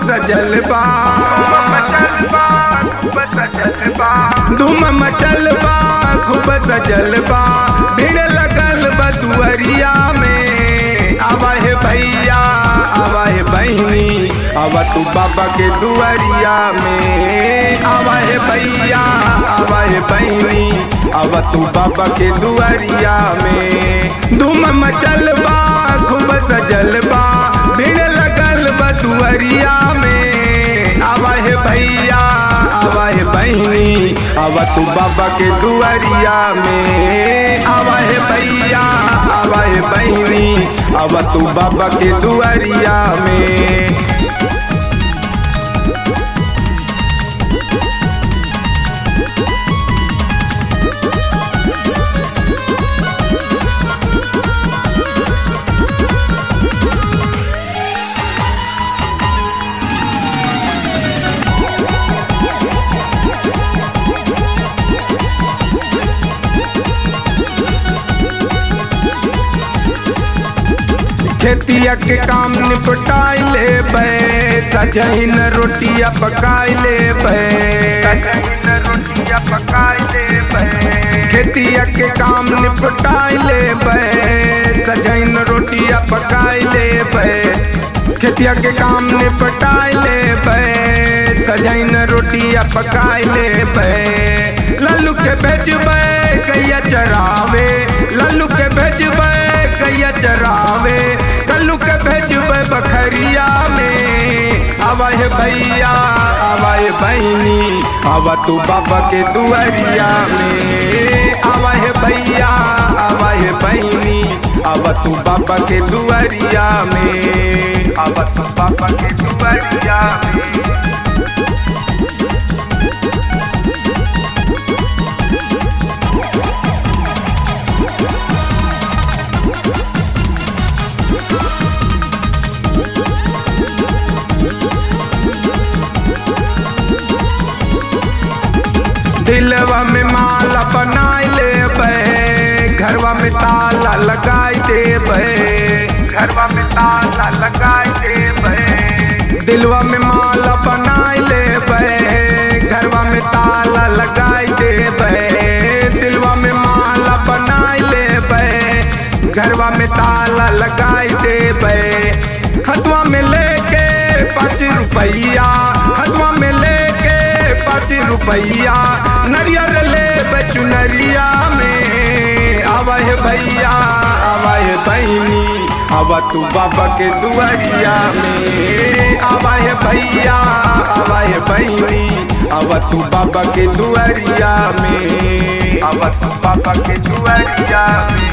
सजल बा, धूम मचल बा खूब सजल बा, भीड़ लगल बा दुअरिया में। आवा है भैया आवा है बहनी, आवा तू बाबा के दुअरिया में। आवा है भैया आवा है बहनी, आवा तू बाबा के दुअरिया में। धूम मचल बा खूब सजल बा, भीड़ लगल बा दुअरिया में। आवा है भैया आवा है बहनी, आवा तू बाबा के दुअरिया में। आवा है भैया आवा है बहनी, आवा तू बाबा के दुअरिया में। खेतिया के काम निपटाई ले बे, सजहिन रोटिया पकाई ले बे, सजहिन रोटिया पकाई ले बे। खेतिया के काम निपटाई ले बे, सजहिन रोटिया पकाई ले बे। खेतिया के काम निपटाई ले बे, सजहिन रोटिया पकाई ले बे। लल्लू के भेजबे गैया चरावे, लल्लू के भेजबे गैया चरावे, कल्लू के भेजबे बखरिया में। आवा है भैया आवा है बहनी, आवा तू बाबा के दुअरिया में। आवा है भैया आवा है बहनी, आवा तू बाबा के दुअरिया में। आवा तू बाबा के दुअरिया में। दिलवा में माला बनाई ले बे, घरवा में ताला लगाई दे बे, घरवा में ताला लगाई दे बे। दिलवा में माला बनाई ले बे, घरवा में ताला लगाई दे बे। दिलवा में माला बनाई ले बे, घरवा में ताला लगाई दे बे। खतवा में लेके 5 रुपैया, खतवा में लेके 5 रुपैया, नरियर ले बचुनरिया में। आवा है भैया आवा है बहनी, आवा तू बाबा के दुअरिया में। आवा है भैया आवा है बहनी, आवा तू बाबा के दुअरिया में। आवा तू बाबा के दुअरिया में।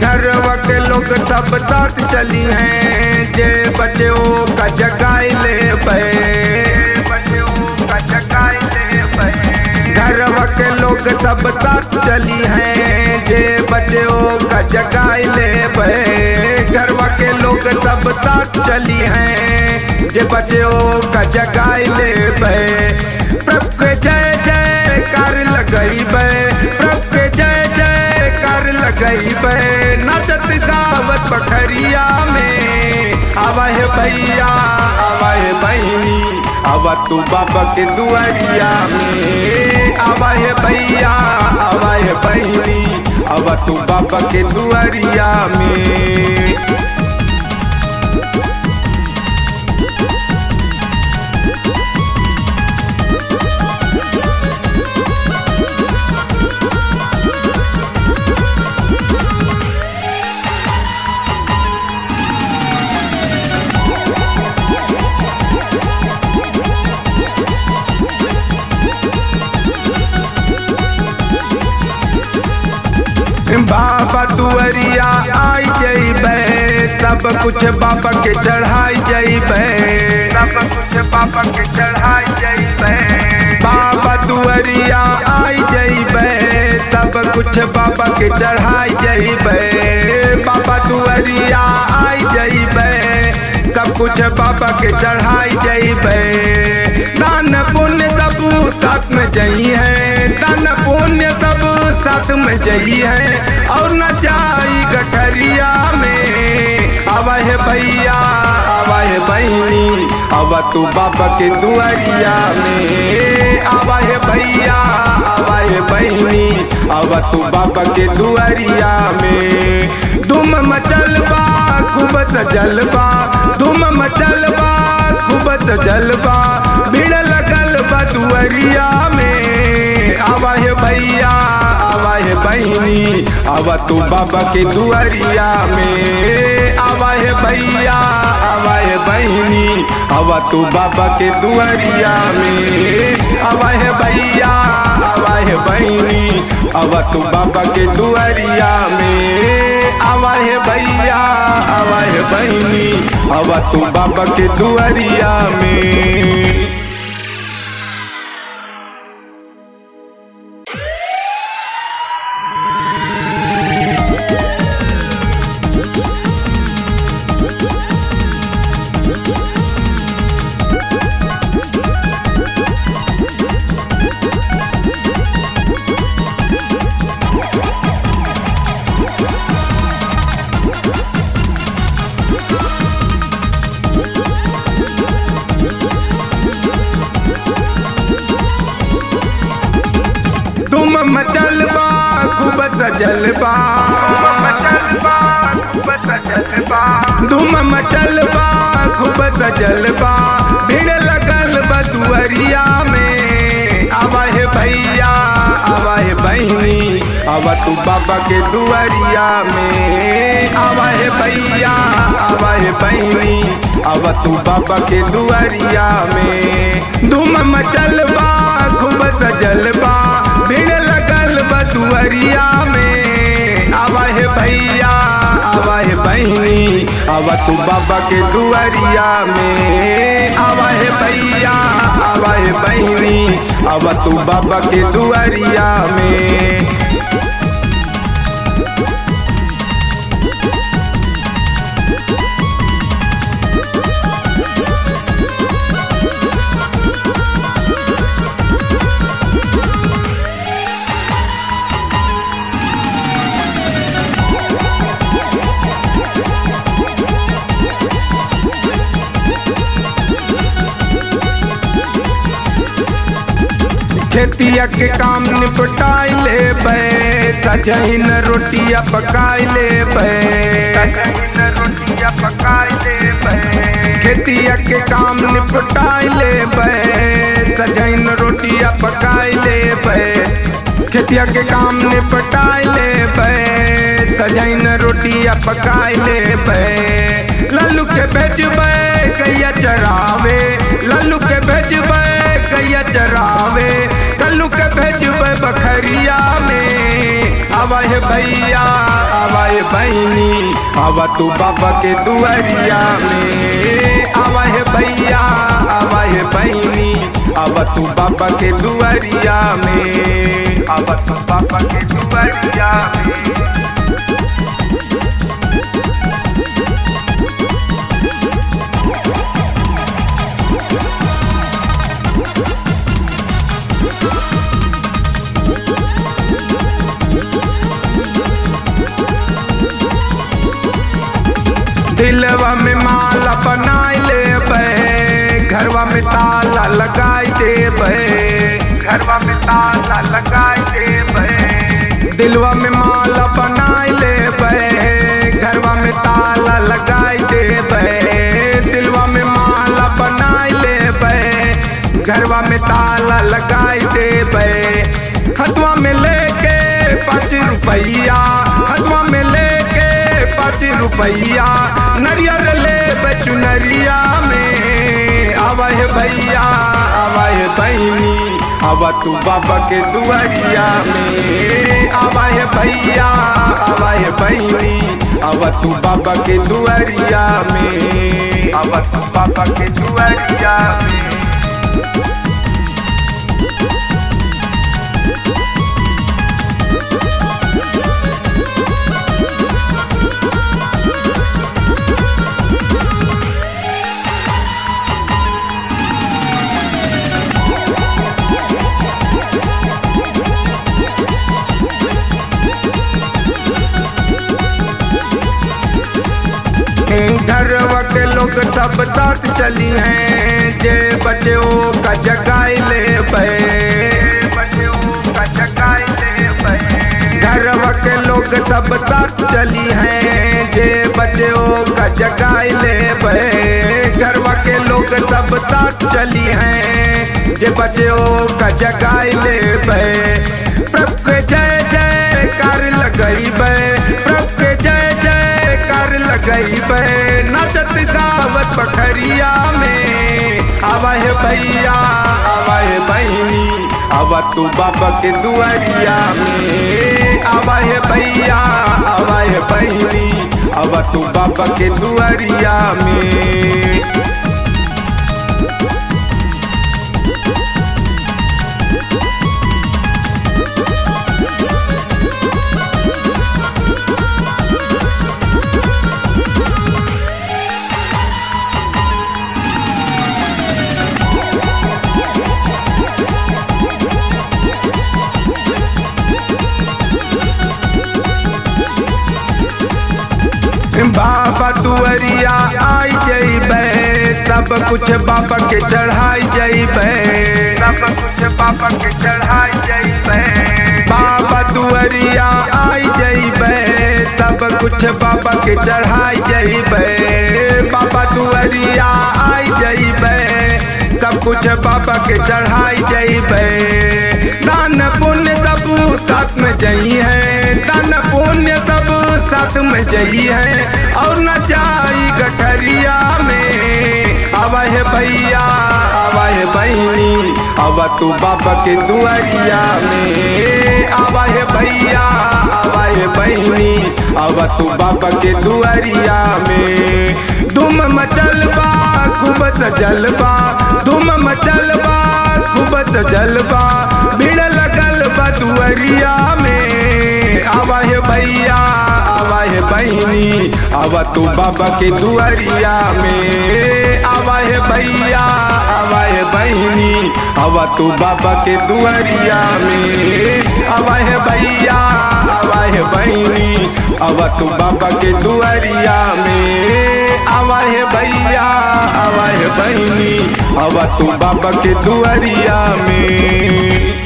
घरवा के लोग सब साथ चली हैं, जे बच्चों का जगाई ले बे, बच्चों का जगाई ले बे। घरवा के लोग सब साथ चली हैं, जे बच्चों का जगाई ले बे। घरवा के लोग सब साथ चली हैं, जे बच्चों का जगाई ले बे। प्रभु के जय जय कर लगई बे, प्रभु के जय जय कर लगई बे। नाचत गावत बखरिया में। आवा है भैया आवा है बहनी, आवा तू बाबा के दुअरिया में। आवा है भैया आवा है बहनी, आवा तू बाबा के दुअरिया में। बाबा दुअरिया आई जइबे, सब कुछ बाबा के चढ़ाई जइबे, सब कुछ बाबा के चढ़ाई जइबे। बाबा दुअरिया कुछ बाबा के चढ़ाई जइबे, बाबा दुआरिया आई जइबे, सब कुछ बाबा के चढ़ाई जइबे। दान पुण्य सब साथ में जई है, दान पुण्य सब साथ में जई है, और न जाई गठरिया में। आवा है भैया आवा है बहनी, आवा तू बाबा के दुआरिया में। आवा है भैया आवा है बहनी, आवा तू बाबा के दुआरिया में। धूम मचल बा खूब सजल बा, धूम मचल बा खूब सजल बा, भीड़ लगल बा दुआरिया में। आवा है भैया आवा है बहनी, आवा तू बाबा के दुआरिया में। आवा है भैया आवा है बहनी, आवा तू बाबा के दुआरिया में। आवा है भैया आवा है बहनी, आवा तू बाबा के दुआरिया में। आवा है भैया आवा है बहनी, आवा तू बाबा के दुआरिया में। धूम मचल बा खूब सजल बा, धूम मचल बा खूब सजल बा, भीड़ लगल बा दुआरिया में। आवा है भैया आवा है बहनी, आवा तू बाबा के दुआरिया में। आवा है भैया आवा है बहनी, आवा तू बाबा के दुआरिया में। धूम मचल बा खूब सजल बा, भीड़ लगल बा दुआरिया में। आवा है भैया आवा है बहनी, आवा तू बाबा के दुआरिया में। आवा है भैया आवा है बहनी, आवा तू बाबा के दुआरिया में। खेतिया के काम निपटाई ले बे, सजहिन रोटिया पकाई ले बे, सजहिन रोटिया पकाई ले बे। खेतिया के काम निपटाई ले बे, सजहिन रोटिया पकाई ले बे। खेतिया के काम निपटाई ले बे, सजहिन रोटिया पकाई ले बे। लल्लू के भेजबे कैया चरावे, लल्लू के भेजबे कैया चरावे, कल्लू के भेजबे बखरिया में। आवा है भैया आवा है बहनी, आवा तू बाबा के दुआरिया में। आवा है भैया आवा है बहनी, आवा तू बाबा के दुआरिया में। आवा तू बाबा के दुआरिया में। दिलवा में माला बनाई ले बे, घरवा में ताला लगाई दे बे, घरवा में ताला लगाई दे बे। दिलवा में माला बनाई ले बे, घरवा में ताला लगाई दे बे। दिलवा में माला बनाई ले बे, घरवा में ताला लगाई दे बे। खतवा में लेके 5 रुपैया, खतवा में लेके 5 रुपैया, नरियर ले बचुनरिया में। आवा है भैया आवा है बहनी, आवा तू बाबा के दुआरिया में। आवा है भैया आवा है बहनी, आवा तू बाबा के दुआरिया में। आवा तू बाबा के दुआरिया में। साथ चली हैं जे बच्चों का जगाई ले पे, घरवा के लोग सब साथ चली हैं जे बच्चों का जगाई ले पे, घरवा के लोग सब साथ चली हैं जे बच्चों का जगाई ले पे। प्रभु के जय जयकार लगई बे, प्रभु के जय जयकार लगई बे, नाचत गावत बखरिया में आवा है भैया आवा है बहनी, आवा तू बाबा के दुआरिया में, आवा है भैया आवा है बहनी, आवा तू बाबा के दुआरिया में। बाबा दुआरिया आई जइबे, सब कुछ बाबा के चढ़ाई जइबे, सब कुछ बाबा के चढ़ाई जइबे। बाबा दुआरिया आई जइबे, सब कुछ बाबा के चढ़ाई जइबे, बाबा दुआरिया आई जइबे, सब कुछ बाबा के चढ़ाई जइबे। दान पुण्य सब साथ में जई है, दान पुण्य सब साथ में जई है, और न जाई गठरिया में आवा है भैया आवा है बहनी, आवा तू बाबा के दुआरिया में, आवा है भैया आवा है बहनी, आवा तू बाबा के दुआरिया में। धूम मचलबा खूब सजलबा, धूम मचलबा खूब सजलबा, भीड़ लगल बा दुआरिया में आवा है भैया आवा है बहनी, आवा तू बाबा के दुआरिया में, आवा है भैया आवा है बहनी, आवा तू बाबा के दुआरिया में, आवा है भैया आवा है बहनी, आवा तू बाबा के दुआरिया में, आवा है भैया आवा है बहनी, आवा तू बाबा के दुआरिया में।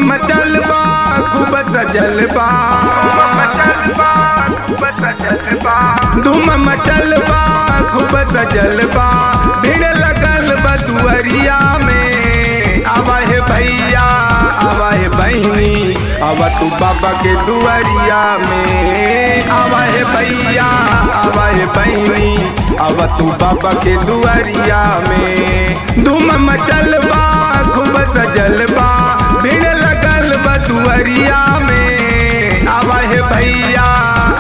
मचलबा खूब सजलबा, धूम मचलबा खूब सजलबा, भीड़ लगल बा दुआरिया में आवा है भैया आवा है बहनी, आवा तू बाबा के दुआरिया में, आवा है भैया आवा है बहनी, आवा तू बाबा के दुआरिया में। धूम मचलबा खूब सजलबा, भीड़ लगल बा दुआरिया में आवा है भैया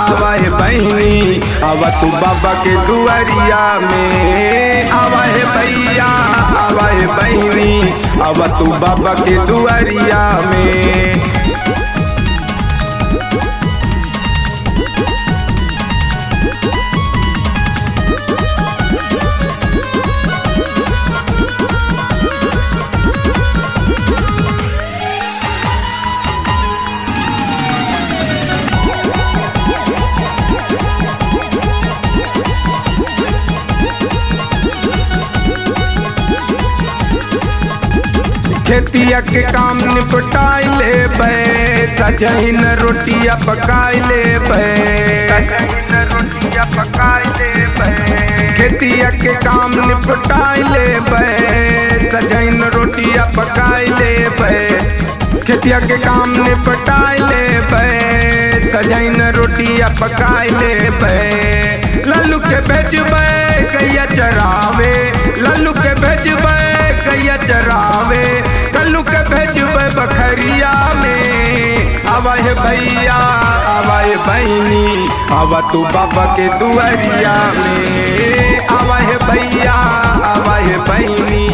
आवा है बहनी, आवा तू बाबा के दुआरिया में, आवा है भैया आवा है बहनी, आवा तू बाबा के दुआरिया में। खेतिया के काम निपटाई ले बे, सजहिन रोटिया पकाई ले बे, सजहिन रोटिया पकाई ले बे। खेतिया के काम निपटाई ले बे, सजहिन रोटिया पकाई ले बे, खेतिया के काम निपटाई ले बे, सजहिन रोटिया पकाई ले बे। लल्लू के भेजबे कैया चरावे, लल्लू के भेजबे कैया चरावे, कल्लू के भेजबे बखरिया में आवा है भैया आवा हे बहनी आवा तू बाबा के दुआरिया में। आवा हे भैया आवा हे बहनी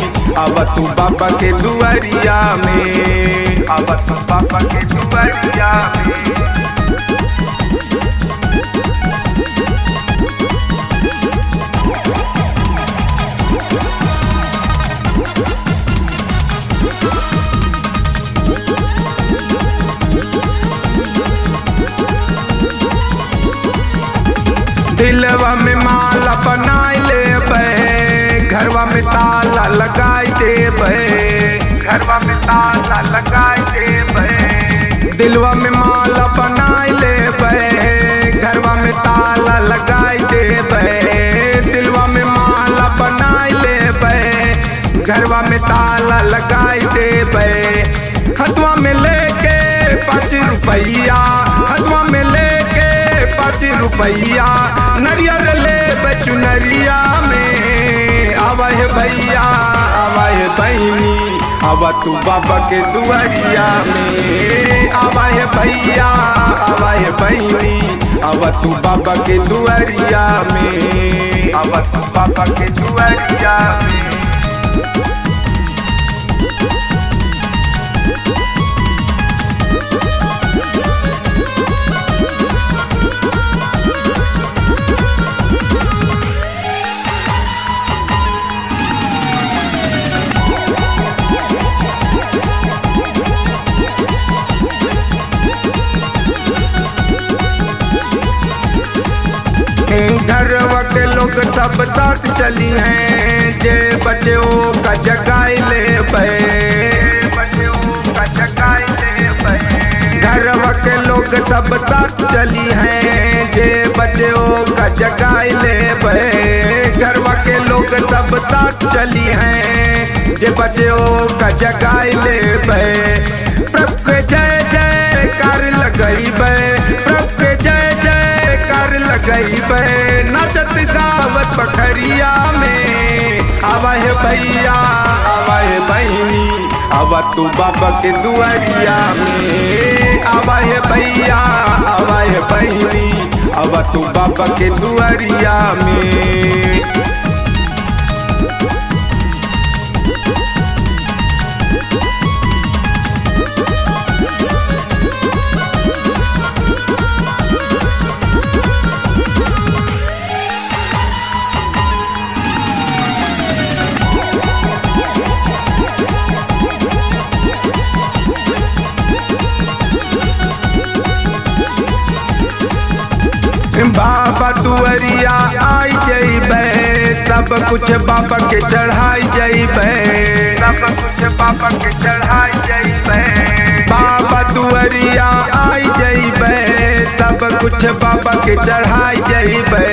आवा तू बाबा के दुआरिया में। आवा तू बाबा के दुआरिया में। दिलवा में माला बनाए ले घरवा में ताला लगाए दे घरवा में ताला लगाए दे। दिलवा में माला बनाए ले घरवा में ताला लगाए दे। दिलवा में माला बनाए ले घरवा में ताला लगाए दे। हथवा में लेके 5 रुपैया हथवा में लेके 5 रुपैया नरियर ले चुनरिया में। आवा हे भैया आवा हे बहनी आवा तू बाबा के दुआरिया में। आवा हे भैया आवा हे बहनी आवा तू बाबा के दुआरिया में। आवा तू बाबा के दुआरिया में। घरवा के लोग सब साथ चली हैं जे बच्चों का जगाई ले बच्चों का जगाई ले। घरवा के लोग सब साथ चली हैं जे बच्चों का जगाई ले। घरवा के लोग सब साथ चली हैं जे बच्चों का जगाई ले। प्रभु के जय जयकार लगई प्रभु के जय जयकार लगई नचत गावत बखरिया में। आवा हे भैया आवा हे बहनी आवा तू बाबा के दुआरिया में। आवा हे भैया आवा हे बहनी आवा तू बाबा के दुआरिया में। बाबा दुआरिया आई जइबे सब कुछ बाबा के चढ़ाई जइबे सब कुछ बाबा के चढ़ाई जइबे। बाबा दुआरिया आई जइबे सब कुछ बाबा के चढ़ाई जइबे।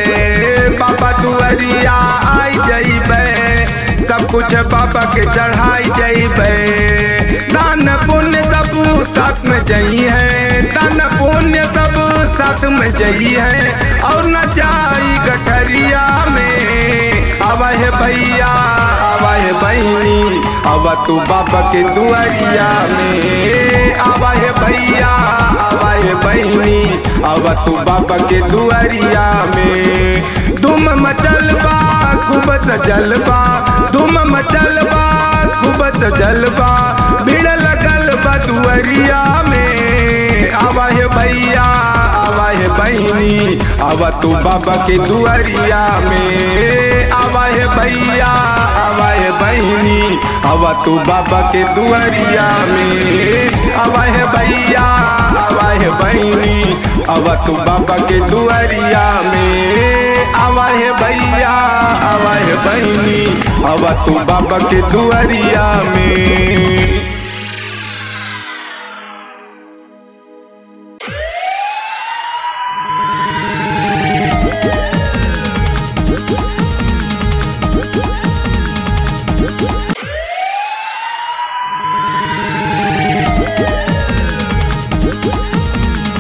बाबा दुआरिया आई जइबे सब कुछ बाबा के चढ़ाई जइबे। दान पुण्य सब साथ में जई है दान पुण्य सब साथ में जई है और न जाई गठरिया में। आवा हे भैया आवा हे बहनी आवा तू बाबा के दुआरिया में। आवा हे भैया आवा हे बहनी आवा तू बाबा के दुआरिया में। धूम मचलबा खूब सजलबा धूम मचलबा खूब सजलबा भीड़ लगल बा दुआरिया में। आवा हे भैया आवा हे बहनी आवा तू बाबा के दुआरिया में। आवा हे भैया आवा हे बहनी आवा तू बाबा के दुआरिया में। आवा हे भैया आवा हे बहनी आवा तू बाबा के दुआरिया में। आवा हे भैया आवा हे बहनी आवा तू बाबा के दुआरिया में।